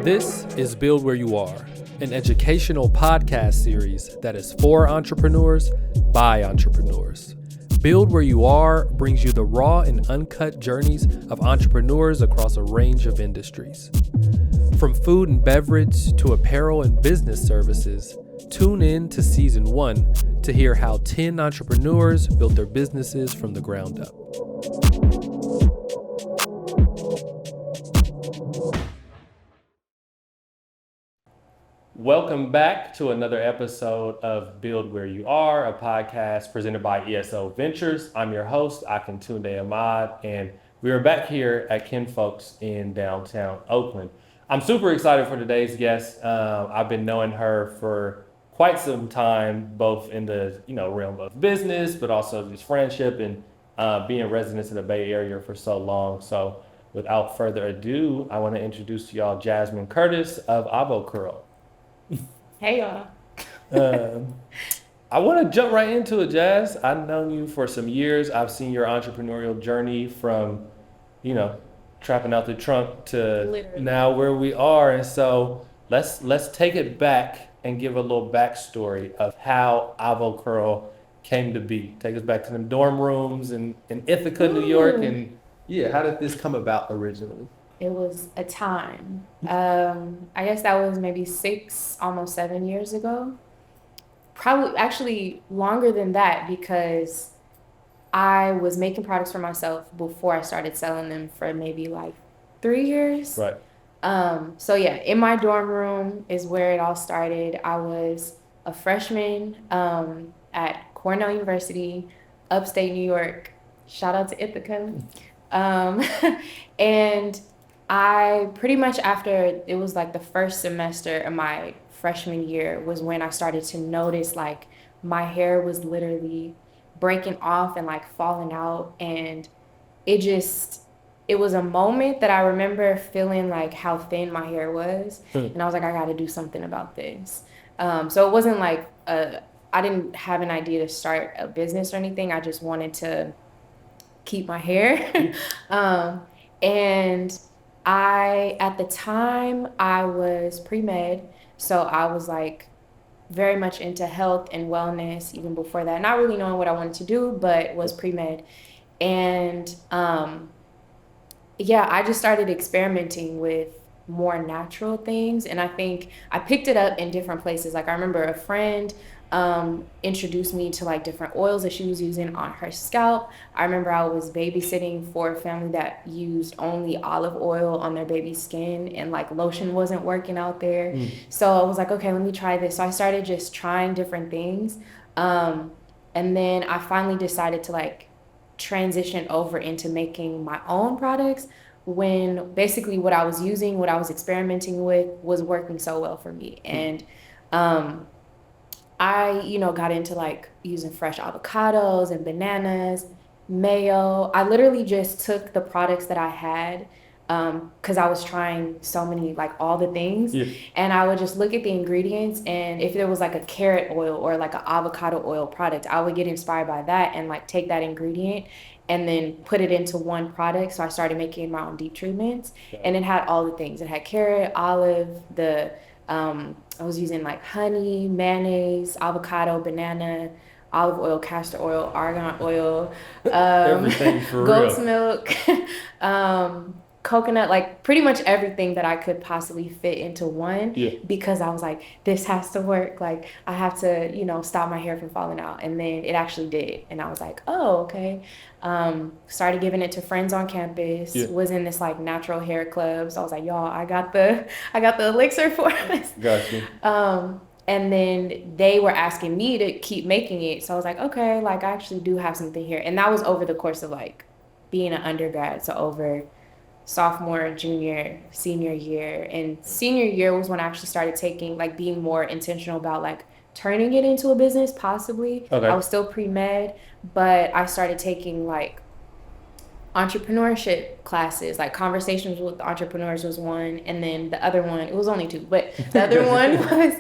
This is Build Where You Are, an educational podcast series that is for entrepreneurs by entrepreneurs. Build Where You Are brings you the raw and uncut journeys of entrepreneurs across a range of industries. From food and beverage to apparel and business services, tune in to Season 1 to hear how 10 entrepreneurs built their businesses from the ground up. Welcome back to another episode of Build Where You Are, a podcast presented by ESO Ventures. I'm your host, Akintunde Ahmad, and we are back here at Kinfolks in downtown Oakland. I'm super excited for today's guest. I've been knowing her for quite some time, both in the realm of business, but also just friendship and being residents in the Bay Area for so long. So without further ado, I want to introduce to y'all Jasmine Curtis of Avo Curl. Hey y'all. I want to jump right into it, Jazz. I've known you for some years. I've seen your entrepreneurial journey from, trapping out the trunk to Literally. Now where we are. And so let's take it back and give a little backstory of how Avo Curl came to be. Take us back to them dorm rooms in Ithaca, New York. And how did this come about originally? It was a time. I guess that was maybe 6, almost 7 years ago. Probably actually longer than that, because I was making products for myself before I started selling them for maybe like 3 years. Right. In my dorm room is where it all started. I was a freshman at Cornell University, upstate New York. Shout out to Ithaca. And I pretty much, after it was like the first semester of my freshman year, was when I started to notice like my hair was literally breaking off and like falling out. And it was a moment that I remember feeling like how thin my hair was. And I was like, I got to do something about this. So it wasn't like, I didn't have an idea to start a business or anything. I just wanted to keep my hair. And at the time, I was pre-med, so I was like very much into health and wellness even before that. Not really knowing what I wanted to do, but was pre-med. And I just started experimenting with more natural things. And I think I picked it up in different places. Like I remember a friend introduced me to like different oils that she was using on her scalp. I remember I was babysitting for a family that used only olive oil on their baby's skin, and like lotion wasn't working out there. So I was like, okay, let me try this. So I started just trying different things. And then I finally decided to like transition over into making my own products, when basically what I was using, what I was experimenting with was working so well for me. And I, got into like using fresh avocados and bananas, mayo. I literally just took the products that I had, because I was trying so many, like all the things. And I would just look at the ingredients, and if there was like a carrot oil or like an avocado oil product, I would get inspired by that and like take that ingredient and then put it into one product. So I started making my own deep treatments, and it had all the things. It had carrot, olive, I was using like honey, mayonnaise, avocado, banana, olive oil, castor oil, argan oil, Everything for goat's real. milk, coconut, like pretty much everything that I could possibly fit into one, because I was like, this has to work. Like I have to, stop my hair from falling out. And then it actually did. And I was like, oh, okay. Started giving it to friends on campus, was in this like natural hair club. So I was like, y'all, I got the elixir for this. Gotcha. And then they were asking me to keep making it. So I was like, okay, like I actually do have something here. And that was over the course of like being an undergrad. So over sophomore, junior, senior year. And senior year was when I actually started being more intentional about like turning it into a business, possibly. Okay. I was still pre-med, but I started taking like entrepreneurship classes, like conversations with entrepreneurs was one, and then the other one, it was only 2, but the other one was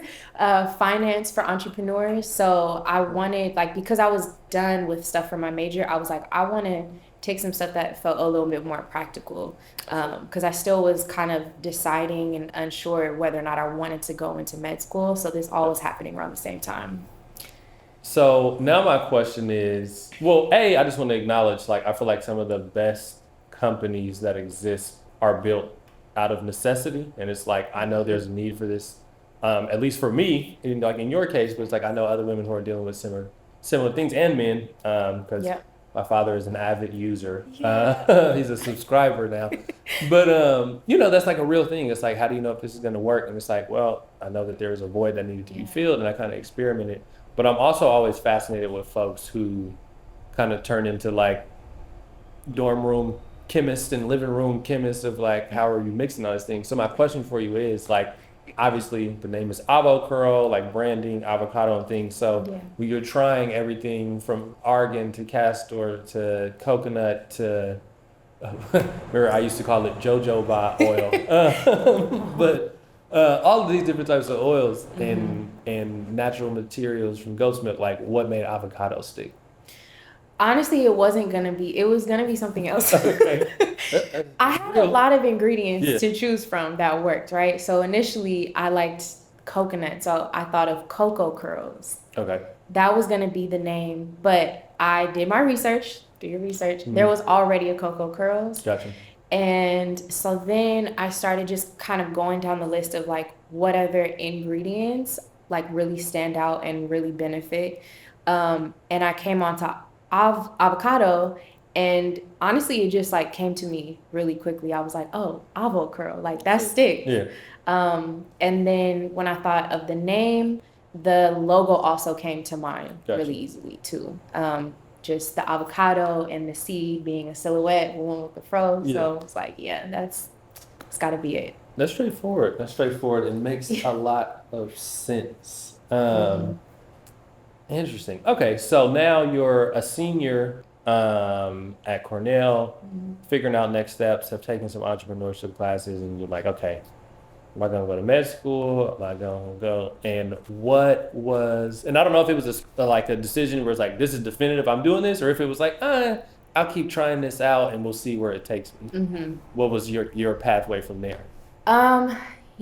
finance for entrepreneurs. So I wanted, like, because I was done with stuff for my major, I was like, I want to take some stuff that felt a little bit more practical, because I still was kind of deciding and unsure whether or not I wanted to go into med school. So this all was happening around the same time. So now my question is, well, I just want to acknowledge, like, I feel like some of the best companies that exist are built out of necessity. And it's like, I know there's a need for this, at least for me, like in your case, but it's like, I know other women who are dealing with similar things, and men, because my father is an avid user. He's a subscriber now. But, that's like a real thing. It's like, how do you know if this is going to work? And it's like, well, I know that there was a void that needed to be filled, and I kind of experimented. But I'm also always fascinated with folks who kind of turn into like dorm room chemists and living room chemists of like, how are you mixing all these things? So my question for you is like, obviously the name is Avo Curl, like branding, avocado and things. So when you're trying everything from argan to castor to coconut to, remember I used to call it jojoba oil. But all of these different types of oils and natural materials from goat's milk, like what made avocado stick? Honestly, it was gonna be something else. I had a lot of ingredients to choose from that worked, right? So initially I liked coconut, so I thought of cocoa curls. Okay. That was gonna be the name, but I did my research. Do your research. There was already a cocoa curls. Gotcha. And so then I started just kind of going down the list of like what other ingredients like really stand out and really benefit. And I came onto avocado, and honestly it just like came to me really quickly. I was like, oh, Avo Curl, like that's stick. And then when I thought of the name, the logo also came to mind really easily too. Just the avocado and the seed being a silhouette, one with the fro. So it's like, it's got to be it. That's straightforward. It makes a lot of sense. Interesting. Okay, so now you're a senior at Cornell, figuring out next steps, have taken some entrepreneurship classes, and you're like, okay, am I going to go to med school? Am I going to go? And what was, and I don't know if it was like a decision where it's like, this is definitive, I'm doing this, or if it was like, I'll keep trying this out and we'll see where it takes me. What was your pathway from there?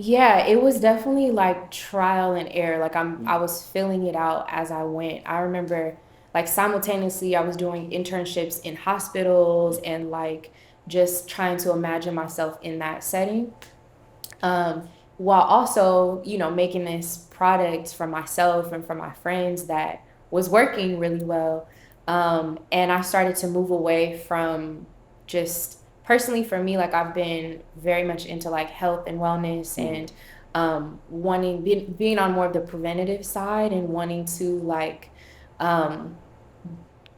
It was definitely like trial and error. Like I was filling it out as I went. I remember like simultaneously I was doing internships in hospitals and like just trying to imagine myself in that setting. While also, making this product for myself and for my friends that was working really well. And I started to move away from just personally for me, like I've been very much into like health and wellness and being on more of the preventative side and wanting to like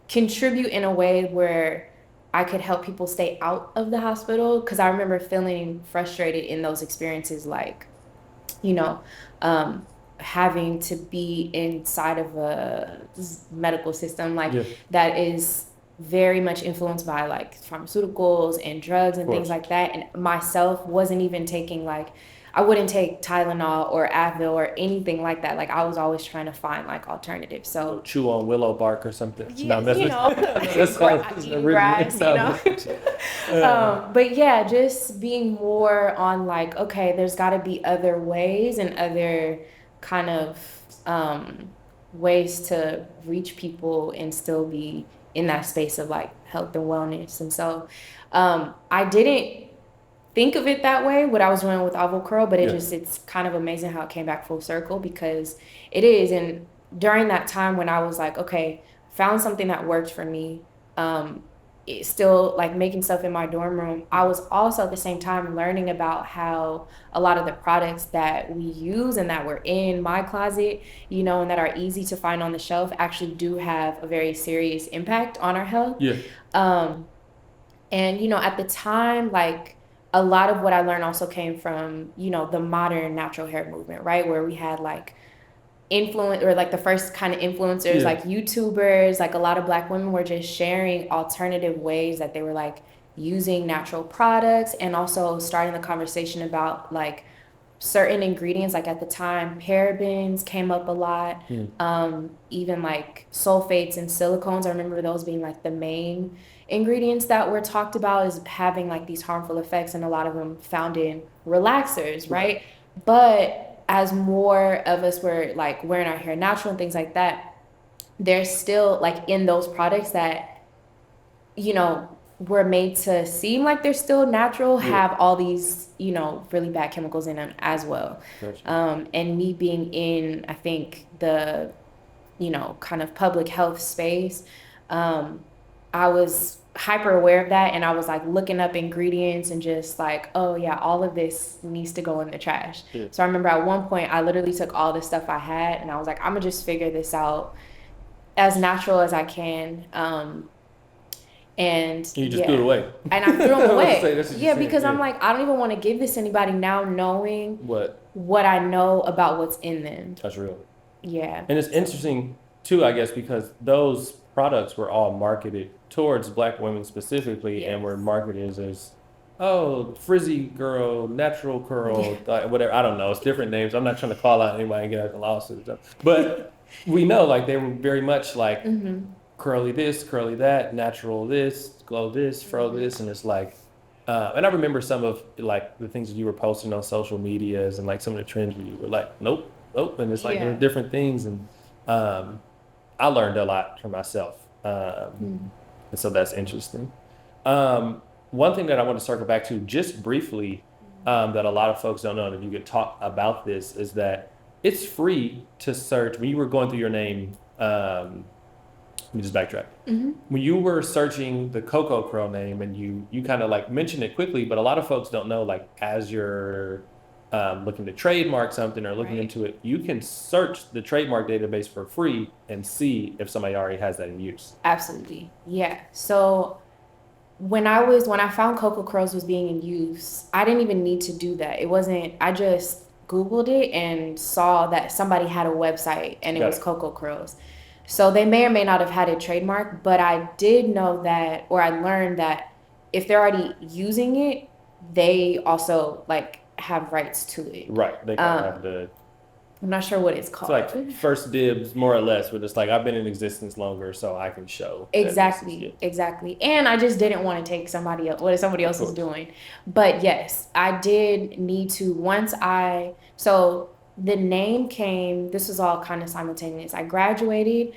contribute in a way where I could help people stay out of the hospital. Because I remember feeling frustrated in those experiences, like, having to be inside of a medical system like that is very much influenced by like pharmaceuticals and drugs and things like that. And myself wasn't even taking like, I wouldn't take Tylenol or Advil or anything like that. Like I was always trying to find like alternatives. So chew on willow bark or something. Eating grass, But just being more on like, okay, there's got to be other ways and other kind of ways to reach people and still be in that space of like health and wellness. And so I didn't think of it that way, what I was doing with Avo Curl, but it's kind of amazing how it came back full circle, because it is. And during that time when I was like, okay, found something that worked for me, it's still like making stuff in my dorm room, I was also at the same time learning about how a lot of the products that we use and that were in my closet, and that are easy to find on the shelf actually do have a very serious impact on our health. And at the time, like a lot of what I learned also came from, the modern natural hair movement, right? Where we had like influence, or like the first kind of influencers, like YouTubers, like a lot of Black women were just sharing alternative ways that they were like using natural products, and also starting the conversation about like certain ingredients. Like at the time, parabens came up a lot, even like sulfates and silicones. I remember those being like the main ingredients that were talked about as having like these harmful effects, and a lot of them found in relaxers, right? But as more of us were like wearing our hair natural and things like that, there's still like in those products that, you know, were made to seem like they're still natural, have all these, you know, really bad chemicals in them as well. Gotcha. And me being in, I think, the, you know, kind of public health space, um, I was hyper aware of that, and I was like looking up ingredients and just like, oh yeah, all of this needs to go in the trash. Yeah. So I remember at one point I literally took all the stuff I had and I was like, I'm gonna just figure this out as natural as I can. And You just threw it away. and I threw them I was away. saying, that's what you Yeah, said, because I'm yeah. like, I don't even want to give this to anybody now, knowing What? I know about what's in them. That's real. Yeah. And it's interesting too, I guess, because those products were all marketed towards Black women specifically, and were marketed as, oh, frizzy girl, natural curl, whatever. I don't know. It's different names. I'm not trying to call out anybody and get out the lawsuit and stuff. But we know, like, they were very much like curly this, curly that, natural this, glow this, fro this, and it's like, and I remember some of like the things that you were posting on social medias and like some of the trends where you were like, nope, nope, and it's like there are different things, and I learned a lot for myself, and so that's interesting. One thing that I want to circle back to just briefly, that a lot of folks don't know, and if you could talk about this, is that it's free to search when you were going through your name. Let me just backtrack. When you were searching the Coco Curl name, and you kind of like mentioned it quickly, but a lot of folks don't know, like, as you're looking to trademark something or looking into it, you can search the trademark database for free and see if somebody already has that in use. Absolutely. Yeah. So when I found Coco Curls was being in use, I didn't even need to do that. It wasn't, I just Googled it and saw that somebody had a website and it was Coco Curls. So they may or may not have had a trademark, but I did know that, or I learned that if they're already using it, they also like have rights to it. Right. They kind of have the, I'm not sure what it's it's called. like first dibs, more or less, but it's like, I've been in existence longer, so I can show. that this is Exactly, it. exactly. And I just didn't want to take somebody else, what somebody else is doing. But yes, I did need to, so the name came, this was all kind of simultaneous. I graduated,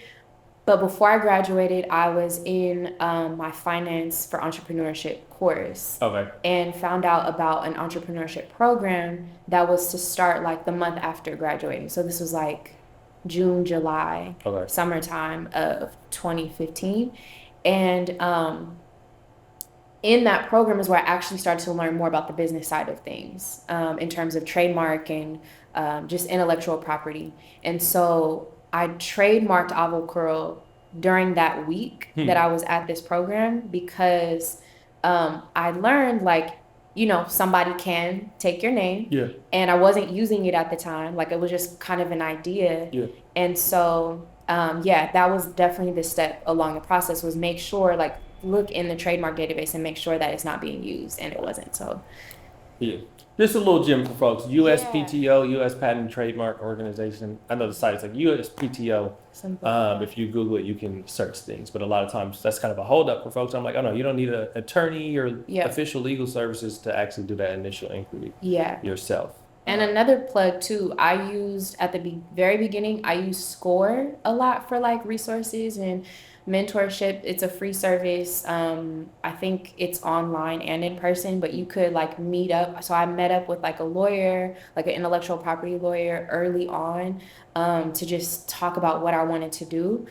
but before I graduated, I was in my finance for entrepreneurship course. Okay. And found out about an entrepreneurship program that was to start like the month after graduating. So this was like June, July, summertime of 2015. And in that program is where I actually started to learn more about the business side of things, in terms of trademark and just intellectual property. And so I trademarked Avo Curl during that week that I was at this program, because I learned, like, you know, somebody can take your name. Yeah. And I wasn't using it at the time. Like, it was just kind of an idea. Yeah. And so, that was definitely the step along the process, was make sure, like, look in the trademark database and make sure that it's not being used. And it wasn't. So yeah. Just a little gem for folks. USPTO, U.S. Patent and Trademark Organization. I know the site is like USPTO. If you Google it, you can search things. But a lot of times that's kind of a holdup for folks. I'm like, oh no, you don't need an attorney or official legal services to actually do that initial inquiry yourself. And another plug too, I used at the very beginning, I used Score a lot for like resources and mentorship. It's a free service. I think it's online and in person, but you could like meet up. So I met up with like a lawyer, like an intellectual property lawyer early on, to just talk about what I wanted to do.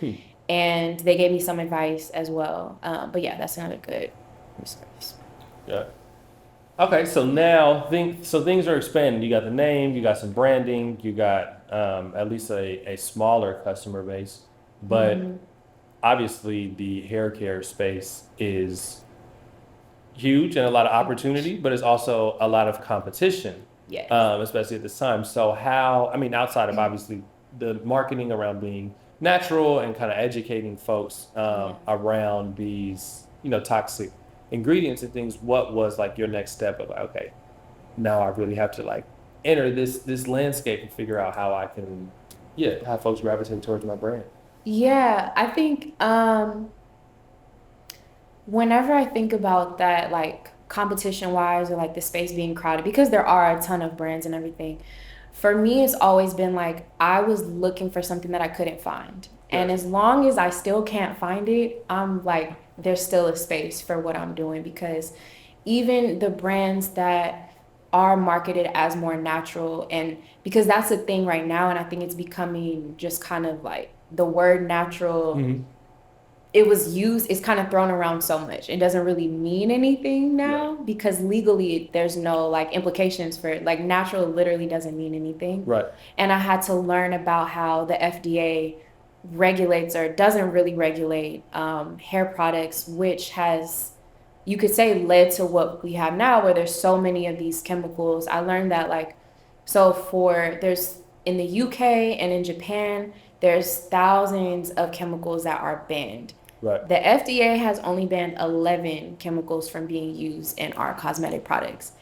And they gave me some advice as well. But yeah, that's another good resource. Yeah. Okay, so now things are expanding. You got the name, you got some branding, you got at least a smaller customer base, but obviously the hair care space is huge and a lot of opportunity, but it's also a lot of competition. Yes. Especially at this time. So outside of obviously the marketing around being natural and kind of educating folks around these, toxic ingredients and things, what was like your next step of, okay, now I really have to like enter this landscape and figure out how I can have folks gravitate towards my brand? Yeah, I think Whenever I think about that, like competition wise or like the space being crowded, because there are a ton of brands and everything, for me, it's always been like I was looking for something that I couldn't find. And Yes. as long as I still can't find it, I'm like, there's still a space for what I'm doing because even the brands that are marketed as more natural, and because that's the thing right now, and I think it's becoming just kind of like the word natural, Hmm. it was used, it's kind of thrown around so much. It doesn't really mean anything Right. now because legally there's no like implications for it. Like natural literally doesn't mean anything. Right. And I had to learn about how the FDA regulates or doesn't really regulate hair products, which has, you could say, led to what we have now, where there's so many of these chemicals. I learned that like, so for there's in the UK and in Japan, there's thousands of chemicals that are banned. Right. The FDA has only banned 11 chemicals from being used in our cosmetic products.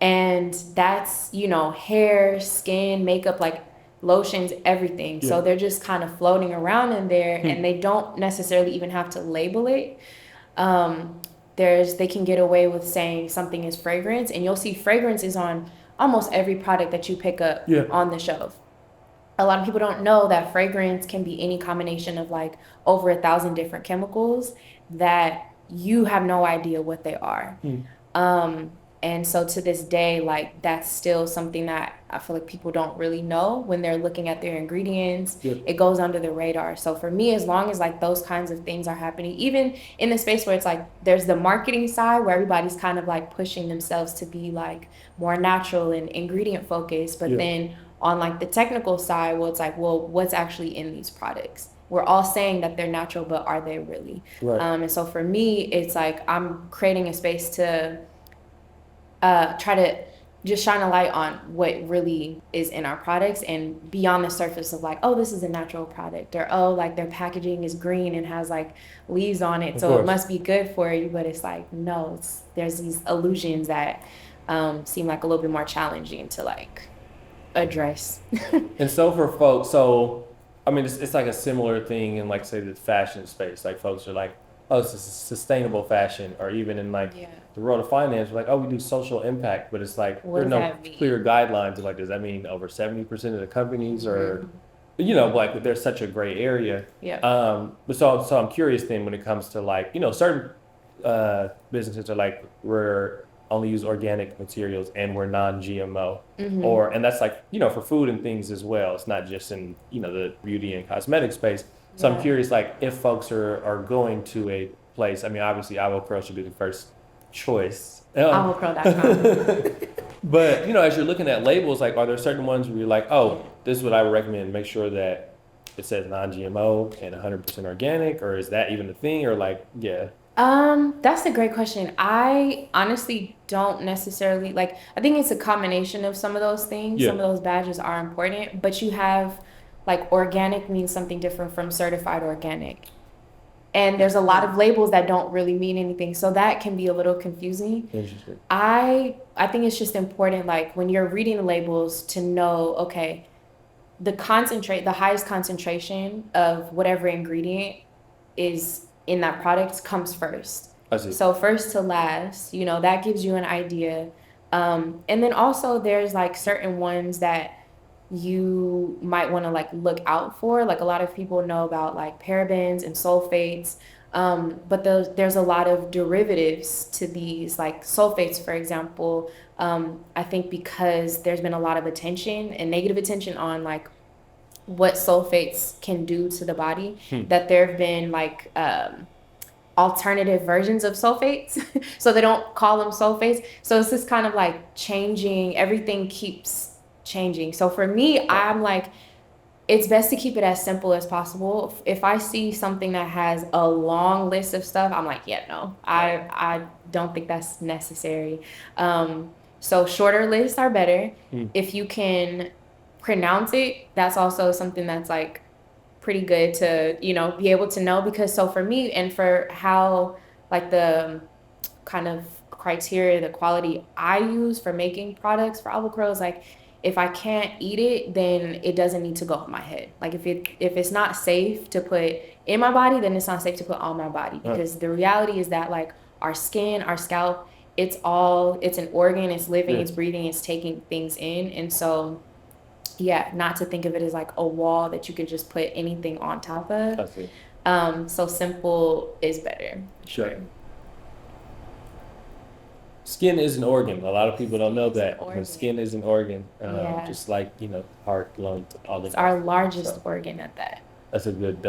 And that's, hair, skin, makeup, like lotions, everything. Yeah. So they're just kind of floating around in there Hmm. and they don't necessarily even have to label it. Um, they can get away with saying something is fragrance, and you'll see fragrance is on almost every product that you pick up Yeah. on the shelf. A lot of people don't know that fragrance can be any combination of like over 1,000 different chemicals that you have no idea what they are. Hmm. Um, and so to this day, like that's still something that I feel like people don't really know when they're looking at their ingredients. Yeah. It goes under the radar. So for me, as long as like those kinds of things are happening, even in the space where it's like there's the marketing side where everybody's kind of like pushing themselves to be like more natural and ingredient focused, but Yeah. then on like the technical side, well, it's like, well, what's actually in these products? We're all saying that they're natural, but are they really? Right. And so for me, it's like I'm creating a space to try to just shine a light on what really is in our products and beyond the surface of like, oh, this is a natural product, or oh, like their packaging is green and has like leaves on it, Of so it course. must be good for you. But it's like, no, there's these illusions that seem like a little bit more challenging to like address. And so for folks, so I mean, it's like a similar thing in like say the fashion space. Like folks are like, oh, this is sustainable fashion, or even in like Yeah. the world of finance, we're like, oh, we do social impact, but it's like What there's does no that mean? clear guidelines of like, does that mean over 70% of the companies, or Mhm. like there's such a gray area. Yeah. But so I'm curious then when it comes to like certain businesses are like we're only use organic materials and we're non-GMO. Hmm. And that's like for food and things as well. It's not just in the beauty and cosmetic space. So I'm Yeah. curious, like if folks are going to a place. I mean, obviously, Avo Curl should be the first choice. Avocurl.com. But as you're looking at labels, like, are there certain ones where you're like, oh, this is what I would recommend. Make sure that it says non-GMO and 100% organic, or is that even a thing? Or like, yeah, That's a great question. I honestly don't necessarily like, I think it's a combination of some of those things. yeah, Some of those badges are important, but you have like organic means something different from certified organic. And there's a lot of labels that don't really mean anything. So that can be a little confusing. interesting. I think it's just important like when you're reading the labels to know, okay, the highest concentration of whatever ingredient is in that product comes first. I see. So first to last, that gives you an idea. And then also there's like certain ones that you might want to like look out for. Like a lot of people know about like parabens and sulfates. But there's a lot of derivatives to these, like sulfates, for example. I think because there's been a lot of attention and negative attention on like what sulfates can do to the body, Hmm. that there have been like alternative versions of sulfates. So they don't call them sulfates. So it's just kind of like changing, everything keeps changing. So for me, I'm like, it's best to keep it as simple as possible. If I see something that has a long list of stuff, I'm like, yeah, no, I don't think that's necessary. So shorter lists are better. Hmm. If you can pronounce it, that's also something that's like pretty good to, be able to know. Because so for me and for how like the kind of criteria, the quality I use for making products for Avocurl is like if I can't eat it, then it doesn't need to go in my head. Like if it's not safe to put in my body, then it's not safe to put on my body. Because the reality is that like our skin, our scalp, it's an organ, it's living, it's breathing, it's taking things in. And so yeah, not to think of it as like a wall that you can just put anything on top of. I see. So simple is better. Sure. Skin is an organ. A lot of people don't know that. Organ. Skin is an organ, Yeah. just like heart, lungs, all It's of our that. largest So organ at that. that's a good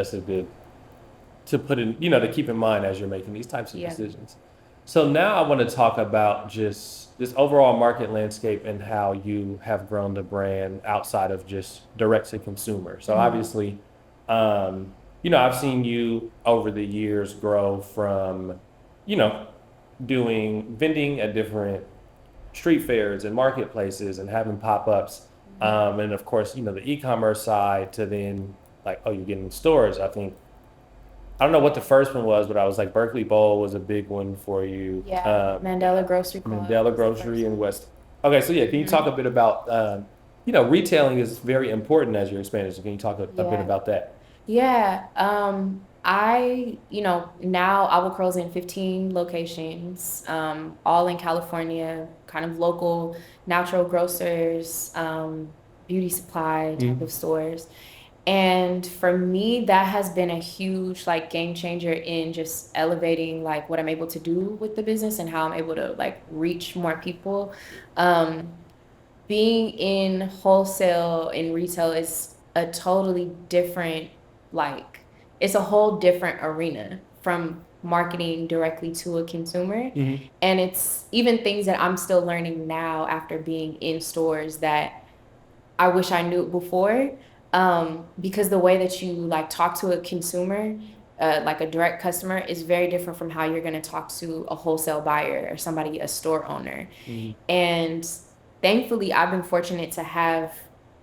to put in, to keep in mind as you're making these types of Yeah. decisions. So now I want to talk about just this overall market landscape and how you have grown the brand outside of just direct to consumer. So obviously, I've seen you over the years grow from, you know, doing vending at different street fairs and marketplaces and having pop-ups. And of course, the e-commerce side to then like, oh, you're getting stores. I don't know what the first one was, but I was like Berkeley Bowl was a big one for you. Yeah. Mandela Grocery Co-op Mandela was the Grocery first in one. West. Okay, so yeah, can you talk a bit about, retailing is very important as you're expanding. So can you talk a bit Yeah. about that? Yeah. Now Avocurl's in 15 locations, all in California, kind of local natural grocers, beauty supply type of stores. And for me, that has been a huge like game changer in just elevating like what I'm able to do with the business and how I'm able to like reach more people. Um, Being in wholesale and retail is a totally different, like, it's a whole different arena from marketing directly to a consumer. And it's even things that I'm still learning now after being in stores that I wish I knew before. Because the way that you like talk to a consumer, like a direct customer, is very different from how you're going to talk to a wholesale buyer or somebody, a store owner. And thankfully, I've been fortunate to have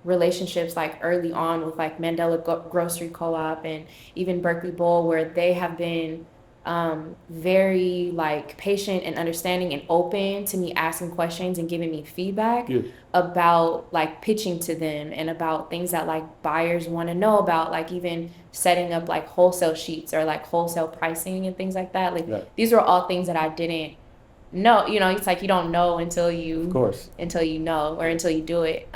relationships like early on with like Mandela Grocery Co-op and even Berkeley Bowl, where they have been very like patient and understanding and open to me asking questions and giving me feedback about like pitching to them and about things that like buyers want to know about, like even setting up like wholesale sheets or like wholesale pricing and things like that. Like these are all things that I didn't know. It's like you don't know until Of course. you know or until you do it.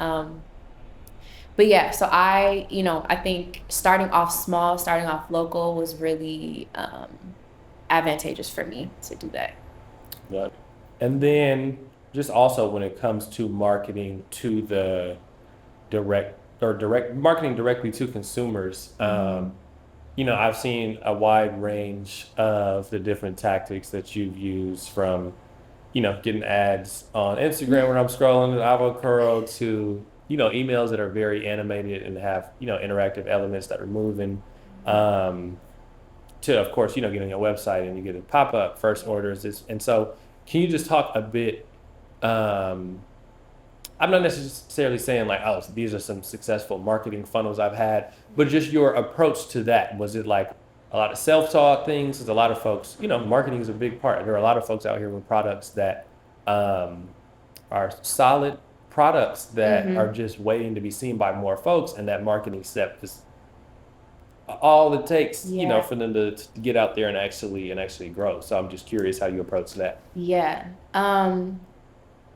But yeah, so I think starting off small, starting off local was really advantageous for me to do that. Yeah. And then just also when it comes to marketing to the direct marketing directly to consumers, I've seen a wide range of the different tactics that you've used from, getting ads on Instagram when I'm scrolling at Avo Curl to, emails that are very animated and have, interactive elements that are moving. To, of course, getting a website and you get a pop-up first orders. And so can you just talk a bit, I'm not necessarily saying like, oh, so these are some successful marketing funnels I've had, but just your approach to that. Was it like a lot of self-taught things? Because a lot of folks, marketing is a big part. There are a lot of folks out here with products that are solid products that are just waiting to be seen by more folks, and that marketing step is all it takes, for them to get out there and actually grow. So I'm just curious how you approach that. Yeah.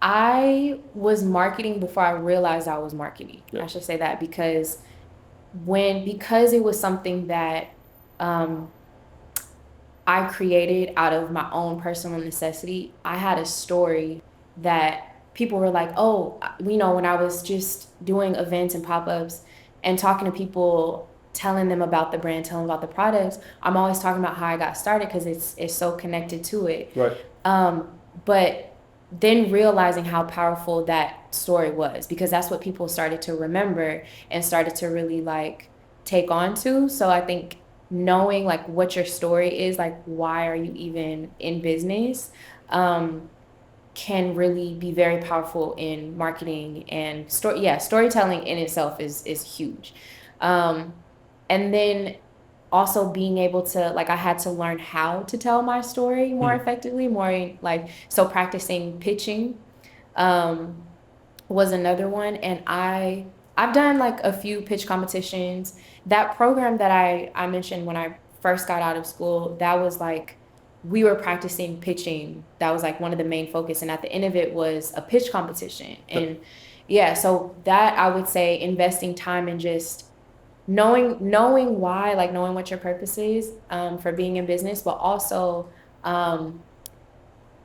I was marketing before I realized I was marketing. I should say that because it was something that I created out of my own personal necessity. I had a story that people were like, oh, when I was just doing events and pop-ups and talking to people, telling them about the brand, telling them about the products, I'm always talking about how I got started because it's so connected to it. Right. But then realizing how powerful that story was, because that's what people started to remember and started to really like take on to. So I think knowing like what your story is, like why are you even in business, can really be very powerful in marketing and storytelling in itself is huge. And then also being able to, like, I had to learn how to tell my story more effectively, so practicing pitching, was another one, and I've done like a few pitch competitions. That program that I mentioned when I first got out of school, that was like we were practicing pitching. That was like one of the main focus, and at the end of it was a pitch competition. And yeah, so that I would say investing time in just knowing why, like knowing what your purpose is for being in business, but also um,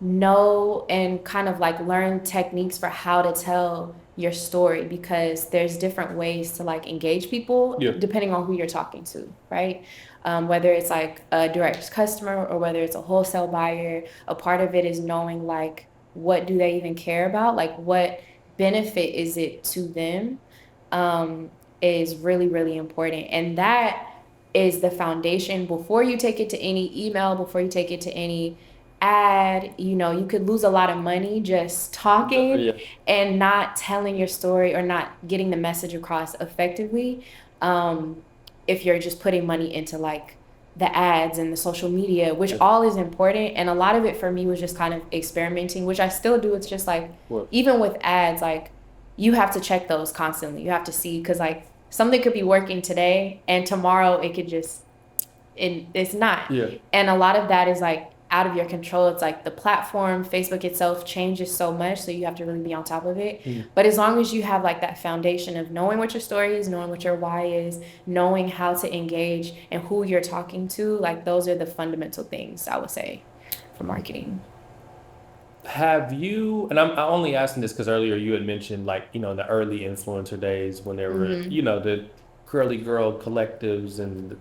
know and kind of like learn techniques for how to tell your story, because there's different ways to like engage people Yeah. depending on who you're talking to, right? Whether it's like a direct customer or whether it's a wholesale buyer, a part of it is knowing like what do they even care about, like what benefit is it to them, um, is really really important, and that is the foundation before you take it to any email, before you take it to any ad. You could lose a lot of money just talking Yeah. and not telling your story or not getting the message across effectively, um, if you're just putting money into like the ads and the social media, which Yeah. all is important. And a lot of it for me was just kind of experimenting, which I still do. It's just like, What? even with ads, like you have to check those constantly. You have to see, because like something could be working today and tomorrow it could just, it's not. Yeah. And a lot of that is like out of your control. It's like the platform, Facebook itself changes so much, so you have to really be on top of it. But as long as you have like that foundation of knowing what your story is, knowing what your why is, knowing how to engage and who you're talking to, like those are the fundamental things I would say for marketing. Have you, and I'm only asking this because earlier you had mentioned like, in the early influencer days when there were, Mm-hmm. the curly girl collectives and,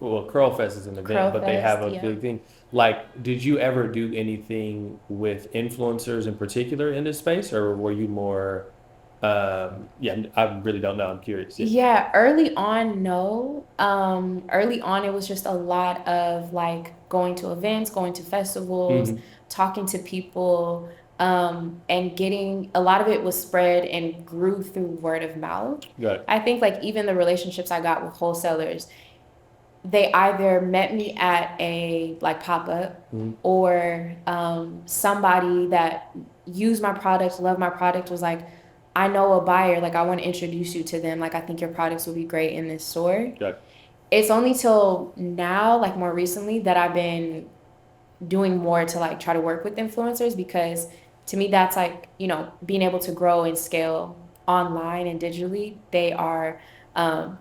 well, Curl Fest is an event, Curl but they have Fest, a yeah. big thing. Like, did you ever do anything with influencers in particular in this space, or were you more, yeah, I really don't know. I'm curious. Yeah. Yeah, early on, no. Early on, it was just a lot of like going to events, going to festivals, Hmm. talking to people, and getting a lot of it was spread and grew through word of mouth. Got it. I think like even the relationships I got with wholesalers, they either met me at a like pop-up, Mhm. or somebody that used my product, loved my product, was like, I know a buyer, like I want to introduce you to them, like I think your products would be great in this store. Got it. It's only till now, like more recently, that I've been doing more to like try to work with influencers, because to me that's like, being able to grow and scale online and digitally, um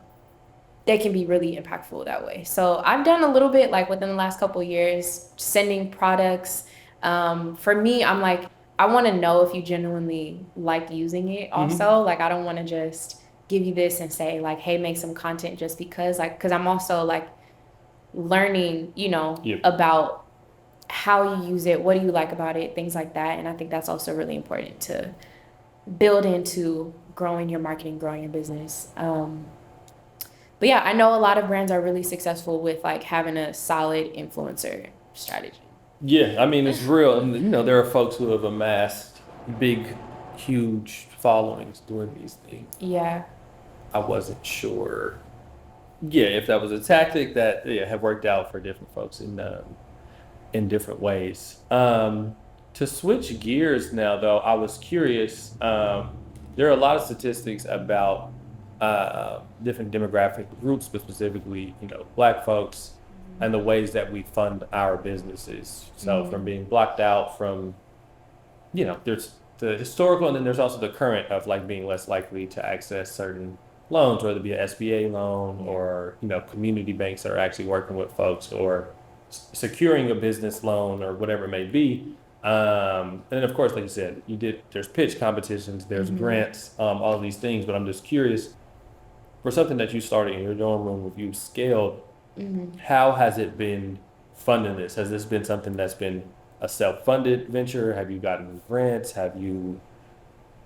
they can be really impactful that way. So I've done a little bit like within the last couple of years, sending products. For me, I'm like, I want to know if you genuinely like using it Hmm. also. Like, I don't want to just give you this and say like, hey, make some content just because, like, because I'm also like learning, Yeah. about how you use it, what do you like about it, things like that. And I think that's also really important to build into growing your marketing, growing your business. But yeah, I know a lot of brands are really successful with like having a solid influencer strategy. Yeah, I mean, it's real. And, there are folks who have amassed big, huge followings doing these things. Yeah. I wasn't sure, yeah, if that was a tactic that, yeah, have worked out for different folks in different ways. To switch gears now, though, I was curious. There are a lot of statistics about different demographic groups, but specifically, Black folks, and the ways that we fund our businesses. So from Mm-hmm. being blocked out from, there's the historical, and then there's also the current of like being less likely to access certain loans, whether it be an SBA loan Yeah. or, community banks that are actually working with folks, or securing a business loan or whatever it may be. And then of course, like you said, there's pitch competitions, there's Mm-hmm. grants, all of these things, but I'm just curious, for something that you started in your dorm room, if you scaled, Mm-hmm. how has it been funding this? Has this been something that's been a self-funded venture? Have you gotten grants? Have you,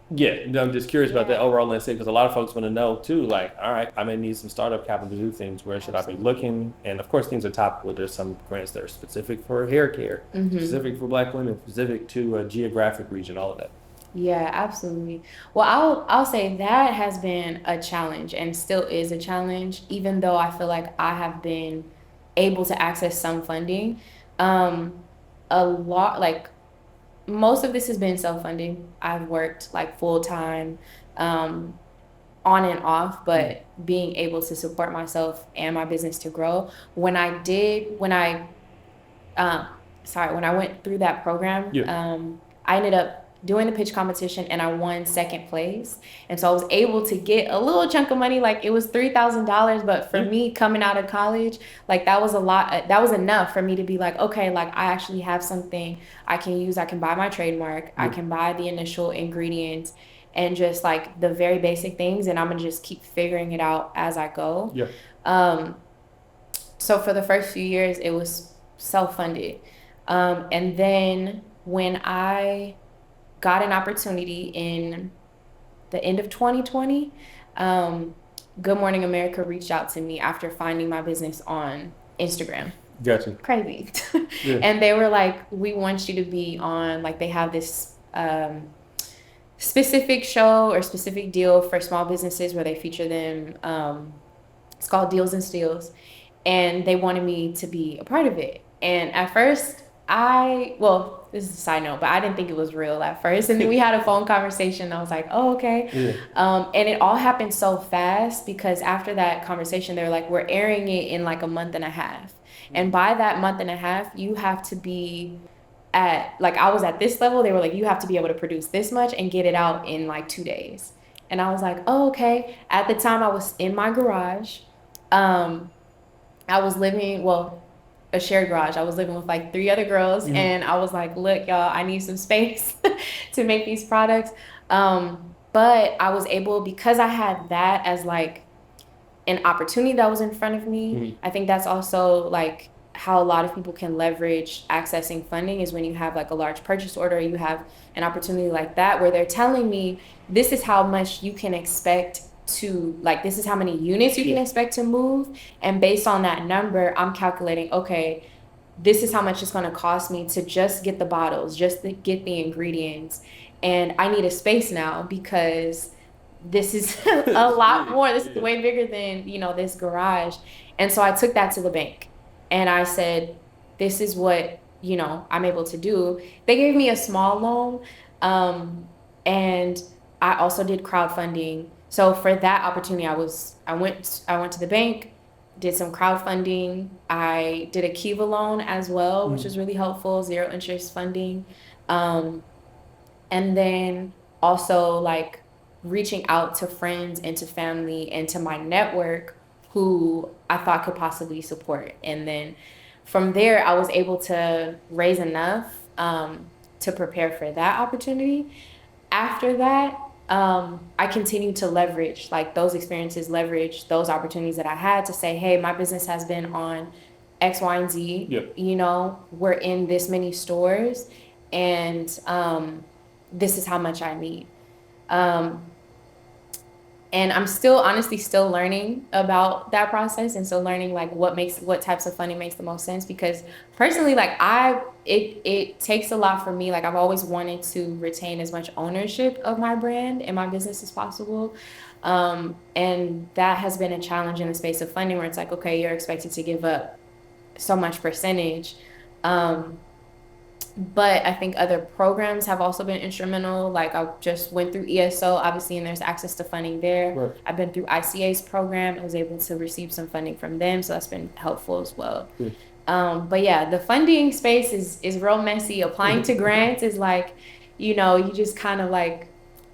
yeah, I'm just curious about that Yeah, overall landscape, because a lot of folks want to know too, like, all right, I may need some startup capital to do things. Where should I be absolutely. looking? And of course, things are topical. There's some grants that are specific for hair care, Mm-hmm. specific for Black women, specific to a geographic region, all of that. Yeah, absolutely. Well, I'll say that has been a challenge and still is a challenge, even though I feel like I have been able to access some funding. Um, a lot like most of this has been self-funding. I've worked like full-time, um, on and off, but being able to support myself and my business to grow. When I um, when I went through that program, Yeah. I ended up doing the pitch competition and I won second place. And so I was able to get a little chunk of money, like it was $3,000. But for Yeah. me coming out of college, like that was a lot, that was enough for me to be like, okay, like I actually have something I can use. I can buy my trademark, I Yeah. can buy the initial ingredients and just like the very basic things. And I'm gonna just keep figuring it out as I go. Yeah. Um, so for the first few years, it was self-funded. And then when I got an opportunity in the end of 2020, um, Good Morning America reached out to me after finding my business on Instagram. Gotcha. Crazy. Yeah. And they were like, we want you to be on, like, they have this specific show or specific deal for small businesses where they feature them. It's called Deals and Steals. And they wanted me to be a part of it. And at first, well, this is a side note, but I didn't think it was real at first. And then we had a phone conversation. And I was like, oh, okay. Yeah. And it all happened so fast because after that conversation, they were like, we're airing it in like a month and a half. And by that month and a half, you have to be at, like, I was at this level. They were like, you have to be able to produce this much and get it out in like 2 days. And I was like, oh, okay. At the time, I was in my garage. I was living, well, a shared garage. I was living with like 3 other girls, and I was like, look, y'all, I need some space to make these products. But I was able, because I had that as like an opportunity that was in front of me. I think that's also like how a lot of people can leverage accessing funding is when you have like a large purchase order, you have an opportunity like that where they're telling me this is how much you can expect to, like, this is how many units you can expect to move, and based on that number I'm calculating, okay, this is how much it's going to cost me to just get the bottles, just to get the ingredients, and I need a space now because this is a lot more. This is way bigger than, this garage. And so I took that to the bank and I said, this is what, I'm able to do. They gave me a small loan. And I also did crowdfunding. So for that opportunity, I went to the bank, did some crowdfunding. I did a Kiva loan as well, which was really helpful, zero interest funding. And then also like reaching out to friends and to family and to my network who I thought could possibly support. And then from there, I was able to raise enough to prepare for that opportunity. After that, I continued to leverage like those experiences, leverage those opportunities that I had to say, hey, my business has been on X, Y, and Z. Yep. We're in this many stores, and this is how much I need. Um, and I'm still honestly still learning about that process, and still learning like what types of funding makes the most sense, because personally, like it takes a lot for me. Like I've always wanted to retain as much ownership of my brand and my business as possible. And that has been a challenge in the space of funding, where it's like, okay, you're expected to give up so much percentage. But I think other programs have also been instrumental. Like I just went through ESO, obviously, and there's access to funding there. Right. I've been through ICA's program. I was able to receive some funding from them, so that's been helpful as well. But yeah, the funding space is real messy. Applying to grants is like, you just kind of like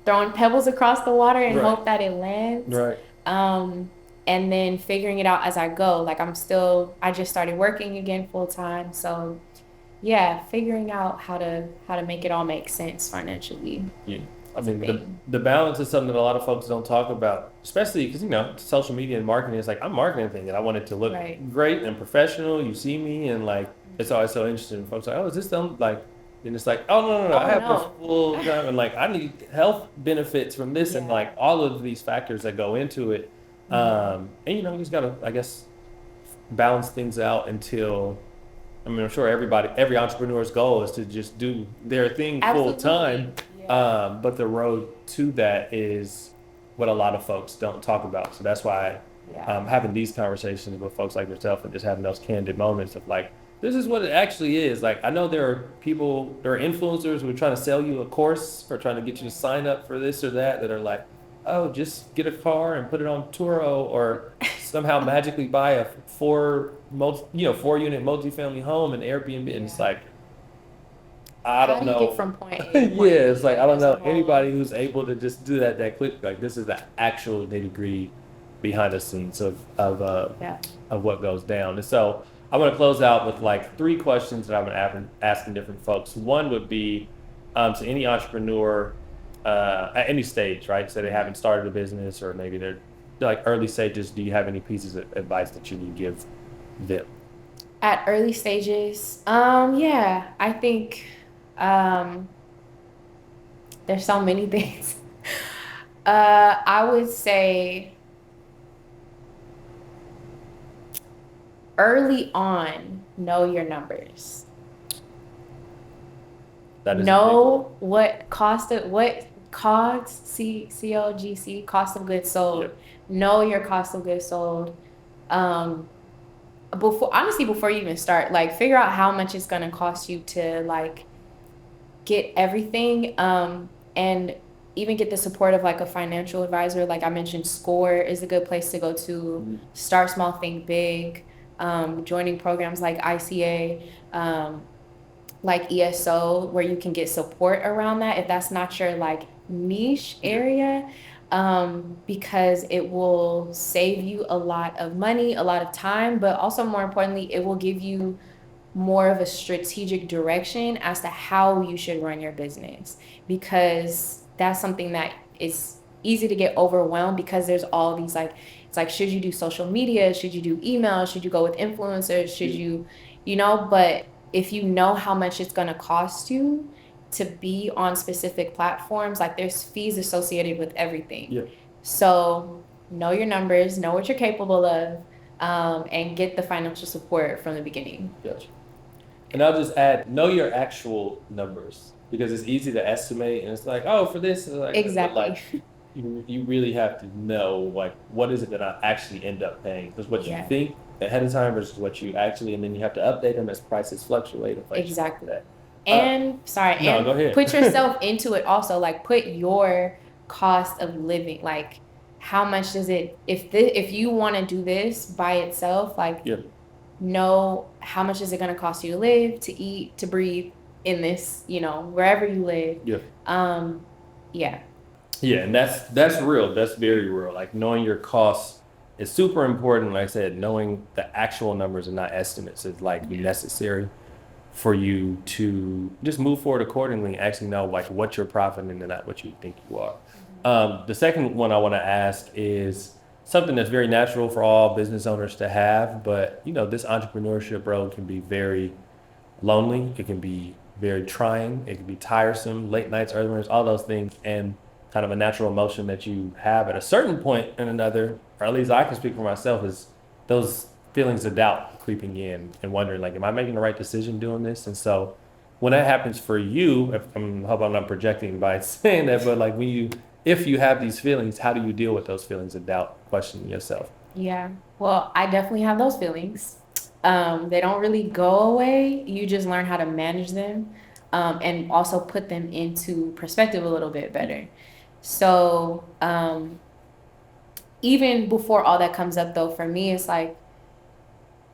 throwing pebbles across the water and hope that it lands. Right. And then figuring it out as I go. Like I just started working again full time, so yeah, figuring out how to make it all make sense financially. Yeah. I mean, the balance is something that a lot of folks don't talk about, especially because, social media and marketing is like, I'm marketing thing and I want it to look great and professional. You see me and like, it's always so interesting. Folks are like, oh, is this them? Like, and it's like, oh, no, I have a full time and like, I need health benefits from this and like all of these factors that go into it. And you just gotta, I guess, balance things out until, I'm sure every entrepreneur's goal is to just do their thing full time. But the road to that is what a lot of folks don't talk about. So that's why having these conversations with folks like yourself and just having those candid moments of like, this is what it actually is. Like, I know there are influencers who are trying to sell you a course or trying to get you to sign up for this or that are like, oh, just get a car and put it on Turo or somehow magically buy a 4 unit multifamily home and Airbnb. And it's Yeah. like, I How don't do you get know. from point A Yeah, to point B? it's like, I Like don't there's a know whole anybody who's able to just do that quick. Like, this is the actual nitty-gritty behind the scenes yeah. of what goes down. And so I'm going to close out with like 3 questions that I've been asking different folks. One would be to any entrepreneur at any stage, right? So they haven't started a business or maybe they're like early stages. Do you have any pieces of advice that you would give them? At early stages, yeah, I think um there's so many things. I would say early on, know your numbers. That is a big one. Know what COGS, COGC, cost of goods sold. Yep. Know your cost of goods sold. Um, before you even start, like figure out how much it's gonna cost you to like get everything, and even get the support of like a financial advisor. Like I mentioned, Score is a good place to go to. Mhm. Start small, think big. Joining programs like ICA, like ESO, where you can get support around that if that's not your like niche Yep. area, because it will save you a lot of money, a lot of time, but also more importantly, it will give you more of a strategic direction as to how you should run your business, because that's something that is easy to get overwhelmed because there's all these like, it's like, should you do social media, should you do email, should you go with influencers, should Yep. you but if you know how much it's going to cost you to be on specific platforms, like there's fees associated with everything. Yep. So know your numbers, know what you're capable of, and get the financial support from the beginning. Gotcha. And I'll just add, know your actual numbers because it's easy to estimate and it's like, oh, for this, it's like, but Exactly. like you really have to know like what is it that I actually end up paying? Because what you Yeah, think ahead of time versus what you actually, and then you have to update them as prices fluctuate, inflation, like exactly. that. Uh, And sorry, no, go and ahead. put yourself into it also. Like put your cost of living. Like how much does it if you want to do this by itself, like Yeah, know how much is it going to cost you to live, to eat, to breathe in this, wherever you live. yeah, Yeah. yeah, and that's real. That's very real. Like knowing your costs is super important. Like I said, knowing the actual numbers and not estimates is like Yeah. necessary for you to just move forward accordingly and actually know like what you're profiting and not what you think you are. The second one I want to ask is something that's very natural for all business owners to have, but this entrepreneurship road can be very lonely. It can be very trying. It can be tiresome, late nights, early mornings, all those things, and kind of a natural emotion that you have at a certain point and another, or at least I can speak for myself, is those feelings of doubt creeping in and wondering like, am I making the right decision doing this? And so when that happens for you, if I'm hope I'm not projecting by saying that, but like if you have these feelings, how do you deal with those feelings of doubt, questioning yourself? Yeah. Well, I definitely have those feelings. They don't really go away. You just learn how to manage them, and also put them into perspective a little bit better. So, even before all that comes up, though, for me, it's like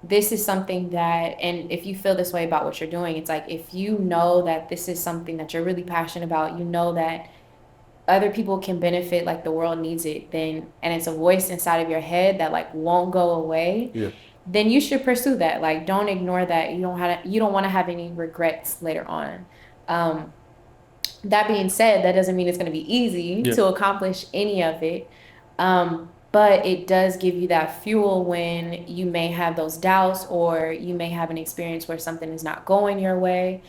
this is something that, and if you feel this way about what you're doing, it's like if you know that this is something that you're really passionate about, you know that other people can benefit, like the world needs it, then, and it's a voice inside of your head that like won't go away, Yeah. then you should pursue that. Like don't ignore that. You don't want to have any regrets later on. um that being said, that doesn't mean it's going to be easy Yeah. to accomplish any of it, but it does give you that fuel when you may have those doubts or you may have an experience where something is not going your way.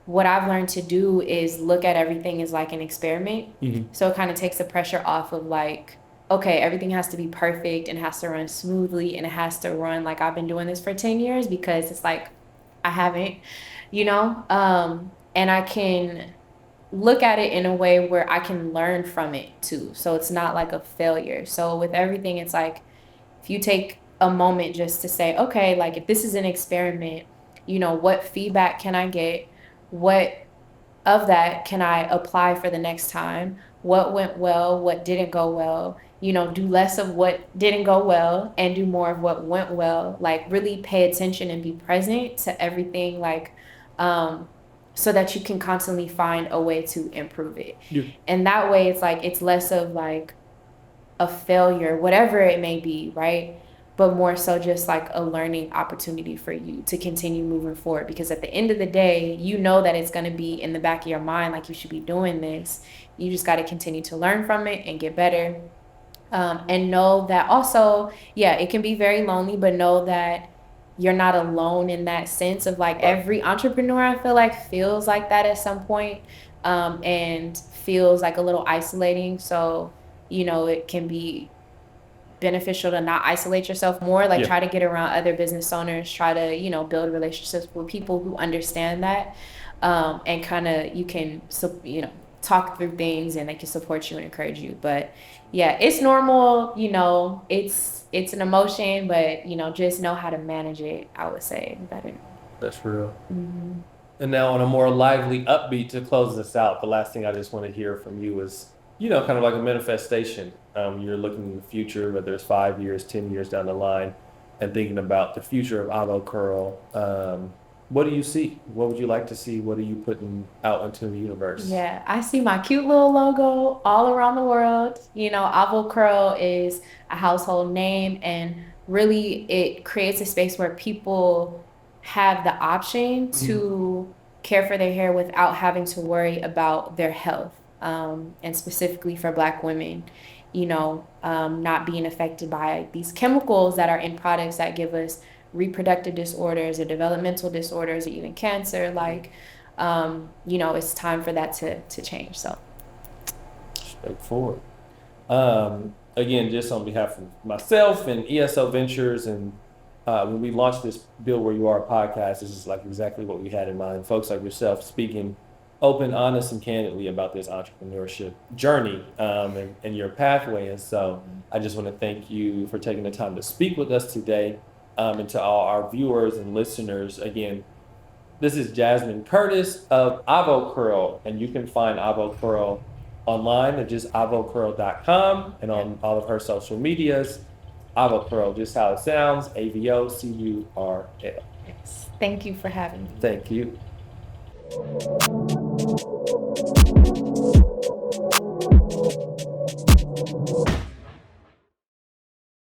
What I've learned to do is look at everything as like an experiment. Hmm. So it kind of takes the pressure off of like, okay, everything has to be perfect and has to run smoothly and it has to run like I've been doing this for 10 years, because it's like I haven't, and I can look at it in a way where I can learn from it too. So it's not like a failure. So with everything, it's like if you take a moment just to say, okay, like if this is an experiment, what feedback can I get? What of that can I apply for the next time? What went well? What didn't go well? Do less of what didn't go well and do more of what went well. Like really pay attention and be present to everything, like so that you can constantly find a way to improve it. Yeah. And that way it's like it's less of like a failure, whatever it may be, right? But more so just like a learning opportunity for you to continue moving forward. Because at the end of the day, that it's going to be in the back of your mind, like you should be doing this. You just got to continue to learn from it and get better. And know that also, it can be very lonely, but know that you're not alone in that sense of like every entrepreneur, I feel like, feels like that at some point, and feels like a little isolating. So, it can be beneficial to not isolate yourself more, like try to get around other business owners, try to, build relationships with people who understand that, and kind of you can, talk through things and they can support you and encourage you. But it's normal, it's an emotion, but just know how to manage it, I would say, better. That's real. Mm-hmm. And now on a more lively upbeat to close this out, the last thing I just want to hear from you is, kind of like a manifestation. You're looking in the future, whether it's 5 years, 10 years down the line, and thinking about the future of Avocurl. What do you see? What would you like to see? What are you putting out into the universe? Yeah, I see my cute little logo all around the world. Avo Curl is a household name, and really it creates a space where people have the option to care for their hair without having to worry about their health. And specifically for Black women, not being affected by these chemicals that are in products that give us reproductive disorders or developmental disorders or even cancer. Like, it's time for that to change. So straightforward. Again, just on behalf of myself and ESO Ventures, and when we launched this Build Where You Are podcast, this is like exactly what we had in mind. Folks like yourself speaking open, honest, and candidly about this entrepreneurship journey, and your pathway. And so I just want to thank you for taking the time to speak with us today. And to all our viewers and listeners, again, this is Jasmine Curtis of Avo Curl, and you can find Avo Curl online at just avocurl.com and on all of her social medias. Avo Curl, just how it sounds, AVOCURL. yes, thank you for having me. Thank you.